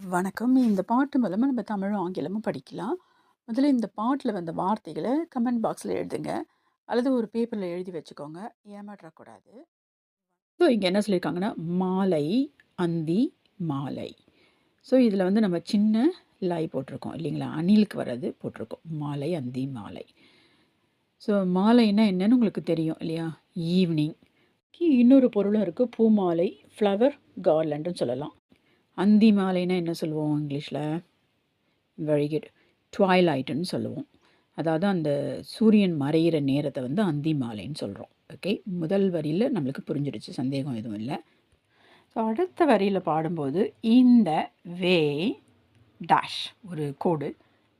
வணக்கம். இந்த பாட்டு மூலமா நம்ம தமிழும், ஆங்கிலமும் படிக்கலாம். முதல்ல இந்த பாட்டுல வந்த வார்த்தைகள கமெண்ட் பாக்ஸ்ல எழுதுங்க. அல்லது ஒரு பேப்பர்ல எழுதி வச்சுக்கோங்க. ஏமாற்றக்கூடாது. ஸோ இங்க என்ன சொல்லியிருக்காங்கன்னா, மாலை, அந்தி, மாலை. ஸோ இதில வந்து நம்ம சின்ன லை போட்டிருக்கோம் இல்லைங்களா? அணிலுக்கு வர்றது போட்டிருக்கோம். மாலை, அந்தி, மாலை. ஸோ மாலைன்னா என்னன்னு உங்களுக்கு தெரியும் இல்லையா? ஈவ்னிங். இன்னொரு பொருளும் இருக்கு. பூமாலை, ஃப்ளவர் கார்லண்டுன்னு சொல்லலாம். அந்தி மாலைன்னா என்ன சொல்லுவோம் இங்கிலீஷ்ல? Very good. ட்வைலைட்டுன்னு சொல்லுவோம். அதாவது அந்த சூரியன் மறையிற நேரத்த வந்து அந்தி மாலைன்னு சொல்றோம். ஓகே. முதல் வரியில நம்மளுக்கு புரிஞ்சிடுச்சு. சந்தேகம் எதுவும் இல்ல. ஸோ அடுத்த வரியில பாடும்போது, இந்த வே டாஷ் ஒரு கோடு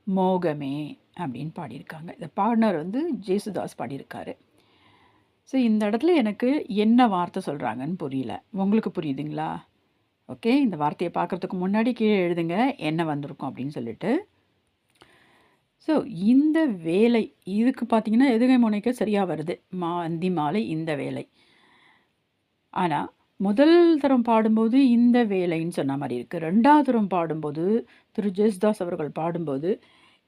மோகமே அப்படின்னு பாடியிருக்காங்க. இந்த பாடினவர் வந்து ஜேசுதாஸ் பாடியிருக்காரு. ஸோ இந்த இடத்துல எனக்கு என்ன வார்த்தை சொல்றாங்கன்னு புரியல. உங்களுக்கு புரியுதுங்களா? ஓகே. இந்த வார்த்தைய பார்க்கறதுக்கு முன்னாடி கீழ எழுதுங்க. என்ன வந்திருக்கும் அப்படின்னு சொல்லிட்டு. ஸோ இந்த வேலை இதுக்கு பார்த்தீங்கன்னா, எதுகை மோனைக்க சரியா வருது. அந்தி மாலை இந்த வேலை. ஆனா, முதல் தரம் பாடும்போது இந்த வேலைன்னு சொன்ன மாரி இருக்கு. 2வது தரம் பாடும்போது, திரு ஜேசுதாஸ் அவர்கள் பாடும்போது,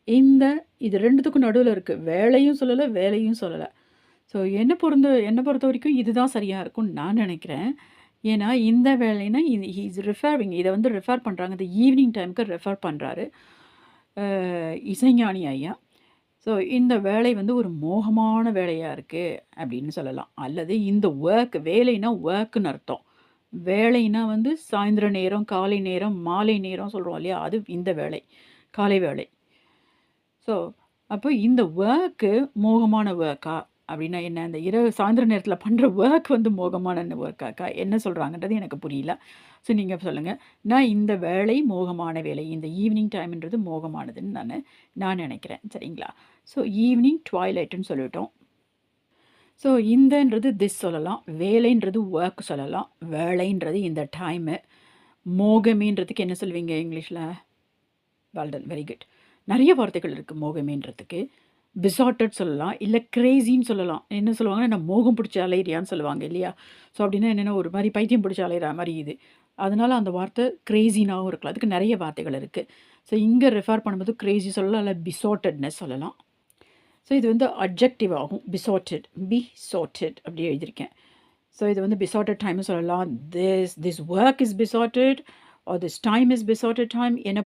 இந்த இது 2த்துக்கும் நடுவுல இருக்கு. வேலையும் சொல்லல, வேலையும் சொல்லல. ஸோ என்ன பொறுத்தவரைக்கும் இதுதான் சரியா இருக்கும்னு நான் நெனைக்கிறேன். ஏன்னா, இந்த வேலைன்னா ஹி இஸ் ரிஃபரிங் இத வந்து ரெஃபர் பண்றாங்க. இந்த ஈவினிங் டைம்க்கு ரெஃபர் பண்றாரு. இசைஞானி ஐயா. ஸோ இந்த வேலை வந்து ஒரு மோகமான வேலையா இருக்கு அப்படின்னு சொல்லலாம். அல்லது இந்த வேலைன்னா வொர்க்ன்னு அர்த்தம். வேலைன்னா வந்து சாயந்திர நேரம், காலை நேரம், மாலை நேரம் சொல்றோம் இல்லையா? அது இந்த வேலை. காலை வேலை. ஸோ அப்போ இந்த வொர்க்கு மோகமான வொர்க்கா? அப்படின்னா என்ன? அந்த இரவு சாயந்திர நேரத்தில பண்ற வொர்க் வந்து மோகமான வொர்க்காக்கா? என்ன சொல்றாங்கன்றது எனக்கு புரியல. ஸோ நீங்க சொல்லுங்க. நான் இந்த வேலை மோகமான வேலை. இந்த ஈவினிங் டைம்ன்றது மோகமானதுன்னு நான் நினைக்கிறேன். சரிங்களா? ஸோ ஈவினிங் ட்வைலைட்ன்னு சொல்லிட்டோம். ஸோ இந்தன்றது திஸ் சொல்லலாம். வேலைன்றது வொர்க் சொல்லலாம். வேலைன்றது இந்த டைமு. மோகமேன்றதுக்கு என்ன சொல்லுவீங்க இங்கிலீஷ்ல? Well done. Very good. நெறைய வார்த்தைகள் இருக்கு மோகமேன்றதுக்கு. பிசாட்டட் சொல்லலாம். இல்ல கிரேஸின்னு சொல்லலாம். என்ன சொல்லுவாங்கன்னா, "நான் மோகம் பிடிச்சு அலையிறியான்னு" சொல்லுவாங்க இல்லையா? ஸோ அப்படின்னா என்னன்னா, ஒரு மாரி பைத்தியம் பிடிச்சு அலையிற மாரி இது. அதனால அந்த வார்த்தை கிரேஸினாவும் இருக்கலாம். அதுக்கு நெறைய வார்த்தைகள் இருக்கு. ஸோ இங்க ரெஃபர் பண்ணும்போது கிரேஸி சொல்லலாம். இல்ல பிசாட்டட்னஸ் சொல்லலாம். ஸோ இது வந்து அட்ஜெக்டிவ் ஆகும். பிசாட்டட் அப்படி எழுதியிருக்கேன். ஸோ இது வந்து பிசாட்டட் டைம்னு சொல்லலாம். திஸ் வொர்க் இஸ் பிசாட்டட் ஆர் திஸ் டைம் இஸ் பிசாட்டட் டைம். என்ன